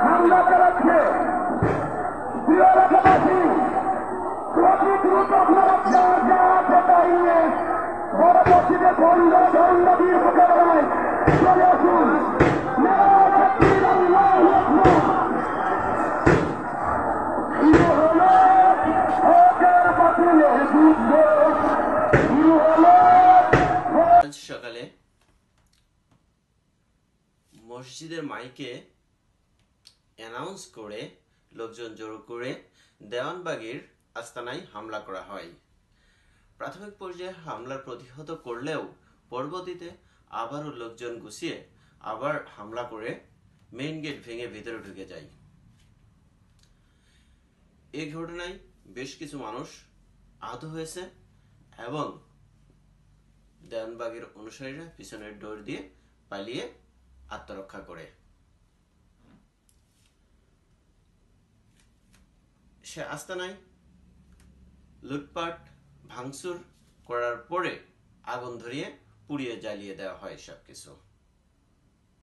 হামলা চালাচ্ছে। প্রিয় এলাকাবাসী, অতি দ্রুত আপনারা বড় মসজিদে বন্ধ দণ্ড দিয়ে মোকাবেলায় চলে আসুন। সকালে মসজিদের মাইকে অ্যানাউন্স করে লোকজন জড়ো করে দেওয়ানবাগীর আস্তানায় হামলা করা হয়। প্রাথমিক পর্যায়ে হামলার প্রতিহত করলেও পরবর্তীতে আবারও লোকজন গুছিয়ে আবার হামলা করে মেইন গেট ভেঙে ভিতরে ঢুকে যায়। এই ঘটনায় বেশ কিছু মানুষ আহত হয়েছে এবং দেওয়ানবাগের অনুসারীরা পিছনের ডোর দিয়ে পালিয়ে আত্মরক্ষা করে। সে আস্তানায় লুটপাট ভাঙচুর করার পরে আগুন ধরিয়ে পুড়িয়ে জ্বালিয়ে দেওয়া হয় সবকিছু।